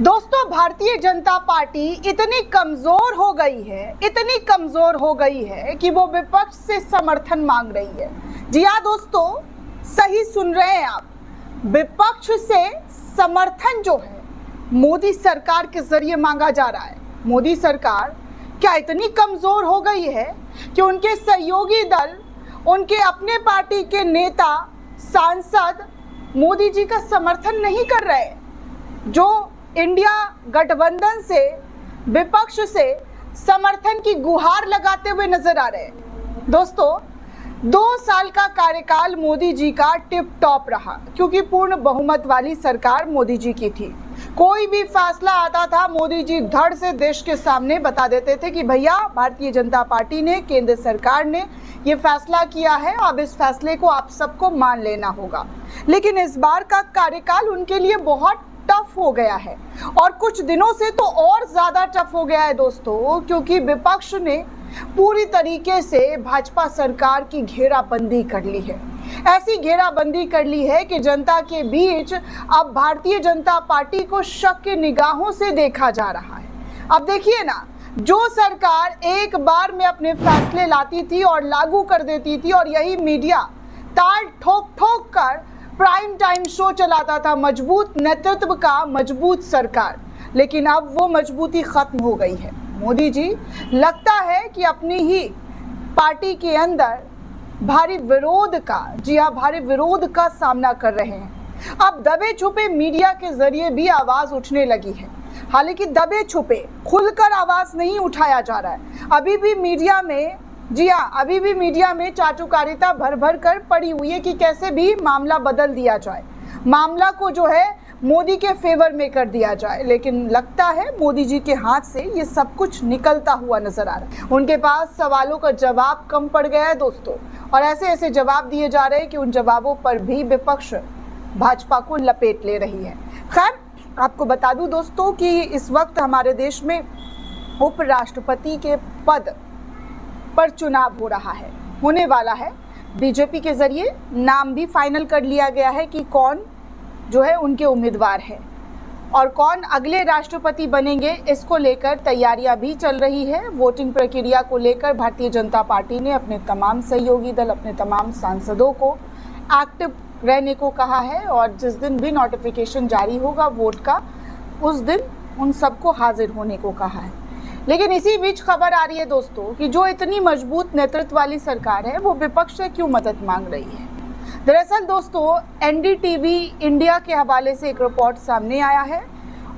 दोस्तों, भारतीय जनता पार्टी इतनी कमजोर हो गई है कि वो विपक्ष से समर्थन मांग रही है। जी हाँ दोस्तों, सही सुन रहे हैं आप। विपक्ष से समर्थन जो है मोदी सरकार के जरिए मांगा जा रहा है। मोदी सरकार क्या इतनी कमजोर हो गई है कि उनके सहयोगी दल, उनके अपने पार्टी के नेता, सांसद मोदी जी का समर्थन नहीं कर रहे, जो इंडिया गठबंधन से विपक्ष से समर्थन की गुहार लगाते हुए नजर आ रहे हैं। दोस्तों, 2 साल का कार्यकाल मोदी जी का टिप टॉप रहा, क्योंकि पूर्ण बहुमत वाली सरकार मोदी जी की थी। कोई भी फैसला आता था, मोदी जी धड़ से देश के सामने बता देते थे कि भैया, भारतीय जनता पार्टी ने, केंद्र सरकार ने ये फैसला किया है, अब इस फैसले को आप सबको मान लेना होगा। लेकिन इस बार का कार्यकाल उनके लिए बहुत टफ हो गया है, और कुछ दिनों से तो और ज्यादा टफ हो गया है दोस्तों, क्योंकि विपक्ष ने पूरी तरीके से भाजपा सरकार की घेराबंदी कर ली है। ऐसी घेराबंदी कर ली है कि जनता के बीच अब भारतीय जनता पार्टी को शक की निगाहों से देखा जा रहा है। अब देखिए ना, जो सरकार एक बार में अपने फैसले लाती थी और लागू कर देती थी, और यही मीडिया ताल ठोक ठोक कर प्राइम टाइम शो चलाता था, मजबूत नेतृत्व का, मजबूत सरकार, लेकिन अब वो मजबूती खत्म हो गई है। मोदी जी लगता है कि अपनी ही पार्टी के अंदर भारी विरोध का, जी हाँ, भारी विरोध का सामना कर रहे हैं। अब दबे छुपे मीडिया के जरिए भी आवाज उठने लगी है। हालांकि दबे छुपे, खुलकर आवाज नहीं उठाया जा रहा है। अभी भी मीडिया में, जी हाँ, अभी भी मीडिया में चाटुकारिता भर भर कर पड़ी हुई है कि कैसे भी मामला बदल दिया जाए, मामला को जो है मोदी के फेवर में कर दिया जाए। लेकिन लगता है मोदी जी के हाथ से ये सब कुछ निकलता हुआ नजर आ रहा है। उनके पास सवालों का जवाब कम पड़ गया है दोस्तों, और ऐसे ऐसे जवाब दिए जा रहे हैं कि उन जवाबों पर भी विपक्ष भाजपा को लपेट ले रही है। खैर, आपको बता दूं दोस्तों कि इस वक्त हमारे देश में उपराष्ट्रपति के पद पर चुनाव हो रहा है, होने वाला है। बीजेपी के जरिए नाम भी फाइनल कर लिया गया है कि कौन जो है उनके उम्मीदवार है, और कौन अगले राष्ट्रपति बनेंगे, इसको लेकर तैयारियां भी चल रही है। वोटिंग प्रक्रिया को लेकर भारतीय जनता पार्टी ने अपने तमाम सहयोगी दल, अपने तमाम सांसदों को एक्टिव रहने को कहा है, और जिस दिन भी नोटिफिकेशन जारी होगा वोट का, उस दिन उन सबको हाजिर होने को कहा है। लेकिन इसी बीच खबर आ रही है दोस्तों कि जो इतनी मजबूत नेतृत्व वाली सरकार है, वो विपक्ष से क्यों मदद मांग रही है। दरअसल दोस्तों, एनडीटीवी इंडिया के हवाले से एक रिपोर्ट सामने आया है,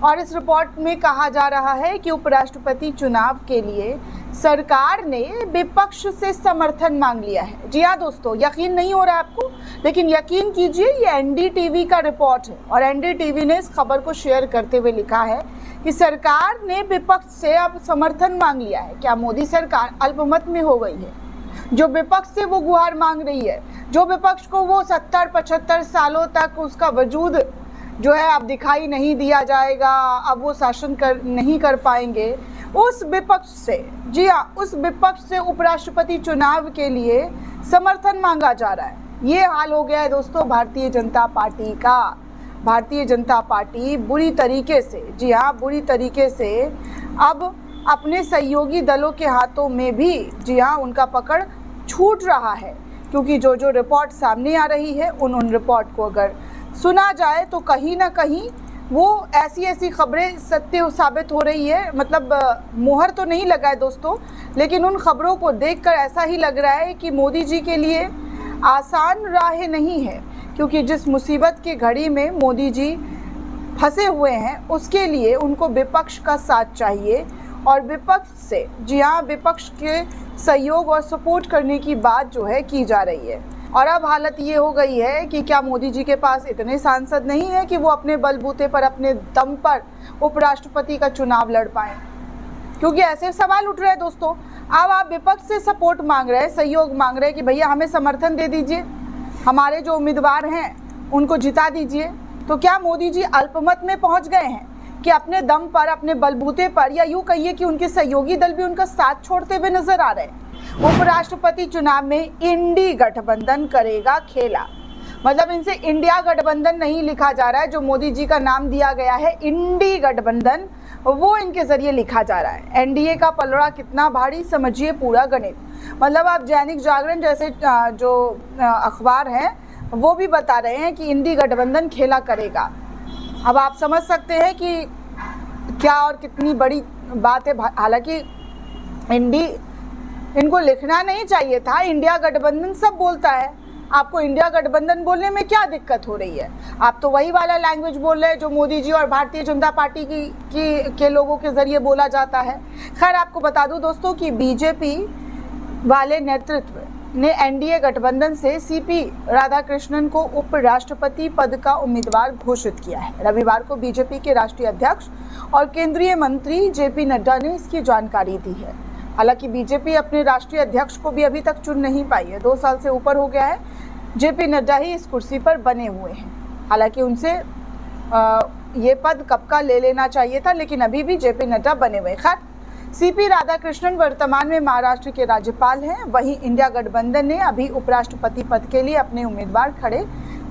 और इस रिपोर्ट में कहा जा रहा है कि उपराष्ट्रपति चुनाव के लिए सरकार ने विपक्ष से समर्थन मांग लिया है। जी हाँ दोस्तों, यकीन नहीं हो रहा है आपको, लेकिन यकीन कीजिए, ये एनडीटीवी का रिपोर्ट है, और एनडीटीवी ने इस खबर को शेयर करते हुए लिखा है कि सरकार ने विपक्ष से अब समर्थन मांग लिया है। क्या मोदी सरकार अल्पमत में हो गई है? जो विपक्ष से वो गुहार मांग रही है, जो विपक्ष को वो 70-75 सालों तक उसका वजूद जो है अब दिखाई नहीं दिया जाएगा, अब वो शासन नहीं कर पाएंगे, उस विपक्ष से, जी हाँ, उस विपक्ष से उपराष्ट्रपति चुनाव के लिए समर्थन मांगा जा रहा है। ये हाल हो गया है दोस्तों भारतीय जनता पार्टी का। भारतीय जनता पार्टी बुरी तरीके से, जी हाँ, बुरी तरीके से अब अपने सहयोगी दलों के हाथों में भी, जी हाँ, उनका पकड़ छूट रहा है, क्योंकि जो जो रिपोर्ट सामने आ रही है, उन रिपोर्ट को अगर सुना जाए तो कहीं ना कहीं वो ऐसी खबरें सत्य साबित हो रही है। मतलब मोहर तो नहीं लगा है दोस्तों, लेकिन उन खबरों को देखकर ऐसा ही लग रहा है कि मोदी जी के लिए आसान राह नहीं है, क्योंकि जिस मुसीबत की घड़ी में मोदी जी फंसे हुए हैं, उसके लिए उनको विपक्ष का साथ चाहिए, और विपक्ष से, जी हाँ, विपक्ष के सहयोग और सपोर्ट करने की बात जो है की जा रही है। और अब हालत ये हो गई है कि क्या मोदी जी के पास इतने सांसद नहीं है कि वो अपने बलबूते पर, अपने दम पर उपराष्ट्रपति का चुनाव लड़ पाए? क्योंकि ऐसे सवाल उठ रहे हैं दोस्तों। अब आप विपक्ष से सपोर्ट मांग रहे हैं, सहयोग मांग रहे हैं कि भैया हमें समर्थन दे दीजिए, हमारे जो उम्मीदवार हैं उनको जिता दीजिए। तो क्या मोदी जी अल्पमत में पहुंच गए हैं कि अपने दम पर, अपने बलबूते पर, या यूं कहिए कि उनके सहयोगी दल भी उनका साथ छोड़ते हुए नजर आ रहे हैं? उपराष्ट्रपति चुनाव में इंडी गठबंधन करेगा खेला। मतलब इनसे इंडिया गठबंधन नहीं लिखा जा रहा है, जो मोदी जी का नाम दिया गया है इंडी गठबंधन, वो इनके जरिए लिखा जा रहा है। एनडीए का पलड़ा कितना भारी, समझिए पूरा गणित। मतलब आप दैनिक जागरण जैसे जो अखबार हैं वो भी बता रहे हैं कि इंडी गठबंधन खेला करेगा। अब आप समझ सकते हैं कि क्या और कितनी बड़ी बात है। हालांकि इनको लिखना नहीं चाहिए था, इंडिया गठबंधन सब बोलता है, आपको इंडिया गठबंधन बोलने में क्या दिक्कत हो रही है? आप तो वही वाला लैंग्वेज बोल रहे हैं जो मोदी जी और भारतीय जनता पार्टी के लोगों के जरिए बोला जाता है। खैर, आपको बता दूं दोस्तों कि बीजेपी वाले नेतृत्व ने एनडीए गठबंधन से सीपी राधाकृष्णन को उपराष्ट्रपति पद का उम्मीदवार घोषित किया है। रविवार को बीजेपी के राष्ट्रीय अध्यक्ष और केंद्रीय मंत्री जेपी नड्डा ने इसकी जानकारी दी है। हालांकि बीजेपी अपने राष्ट्रीय अध्यक्ष को भी अभी तक चुन नहीं पाई है। 2 साल से ऊपर हो गया है, जेपी नड्डा ही इस कुर्सी पर बने हुए हैं। हालांकि उनसे ये पद कब का ले लेना चाहिए था, लेकिन अभी भी जेपी नड्डा बने हुए। खैर, सीपी राधाकृष्णन वर्तमान में महाराष्ट्र के राज्यपाल हैं। वहीं इंडिया गठबंधन ने अभी उपराष्ट्रपति पद के लिए अपने उम्मीदवार खड़े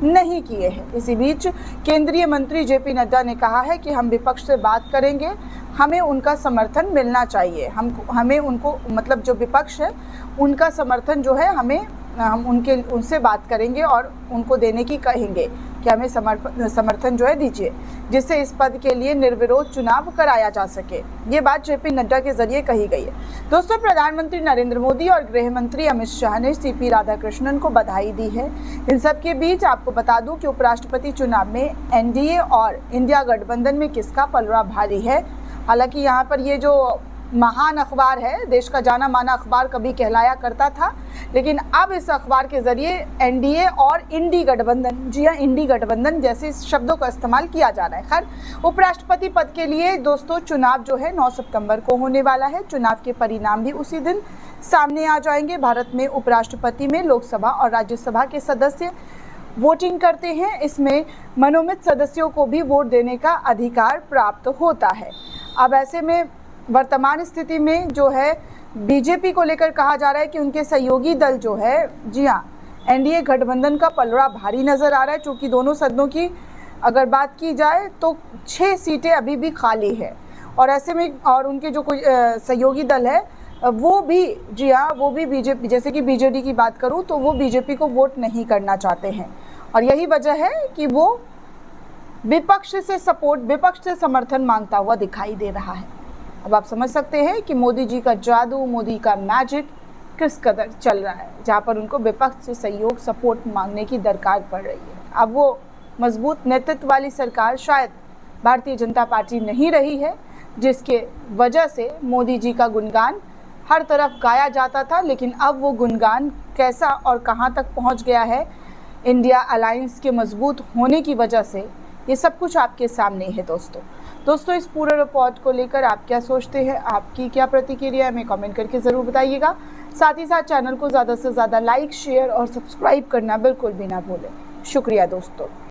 नहीं किए हैं। इसी बीच केंद्रीय मंत्री जेपी नड्डा ने कहा है कि हम विपक्ष से बात करेंगे, हमें उनका समर्थन मिलना चाहिए। हमें उनको, मतलब जो विपक्ष है उनका समर्थन जो है हम उनसे बात करेंगे और उनको देने की कहेंगे कि हमें समर्थन जो है दीजिए, जिससे इस पद के लिए निर्विरोध चुनाव कराया जा सके। ये बात जेपी नड्डा के जरिए कही गई है। दोस्तों, प्रधानमंत्री नरेंद्र मोदी और गृह मंत्री अमित शाह ने सीपी राधाकृष्णन को बधाई दी है। इन सब के बीच आपको बता दूं कि उपराष्ट्रपति चुनाव में एनडीए और इंडिया गठबंधन में किसका पलड़ा भारी है। हालांकि यहाँ पर ये जो महान अखबार है, देश का जाना माना अखबार कभी कहलाया करता था, लेकिन अब इस अखबार के जरिए एनडीए और इंडी गठबंधन, जी हाँ इंडी गठबंधन जैसे शब्दों का इस्तेमाल किया जा रहा है। खैर, उपराष्ट्रपति पद के लिए दोस्तों चुनाव जो है 9 सितंबर को होने वाला है। चुनाव के परिणाम भी उसी दिन सामने आ जाएंगे। भारत में उपराष्ट्रपति में लोकसभा और राज्यसभा के सदस्य वोटिंग करते हैं। इसमें मनोनीत सदस्यों को भी वोट देने का अधिकार प्राप्त होता है। अब ऐसे में वर्तमान स्थिति में जो है बीजेपी को लेकर कहा जा रहा है कि उनके सहयोगी दल जो है, जी हाँ, एनडीए गठबंधन का पलड़ा भारी नज़र आ रहा है। चूँकि दोनों सदनों की अगर बात की जाए तो 6 सीटें अभी भी खाली है, और ऐसे में और उनके जो कोई सहयोगी दल है वो भी, जी हाँ, वो भी बीजेपी, जैसे कि बीजेडी की बात करूँ तो वो बीजेपी को वोट नहीं करना चाहते हैं, और यही वजह है कि वो विपक्ष से समर्थन मांगता हुआ दिखाई दे रहा है। अब आप समझ सकते हैं कि मोदी जी का जादू, मोदी का मैजिक किस कदर चल रहा है, जहाँ पर उनको विपक्ष से सहयोग, सपोर्ट मांगने की दरकार पड़ रही है। अब वो मजबूत नेतृत्व वाली सरकार शायद भारतीय जनता पार्टी नहीं रही है, जिसके वजह से मोदी जी का गुणगान हर तरफ गाया जाता था, लेकिन अब वो गुणगान कैसा और कहाँ तक पहुँच गया है इंडिया अलायंस के मजबूत होने की वजह से, ये सब कुछ आपके सामने है। दोस्तों, इस पूरे रिपोर्ट को लेकर आप क्या सोचते हैं, आपकी क्या प्रतिक्रिया है, हमें कमेंट करके ज़रूर बताइएगा। साथ ही साथ चैनल को ज़्यादा से ज़्यादा लाइक, शेयर और सब्सक्राइब करना बिल्कुल भी ना भूलें। शुक्रिया दोस्तों।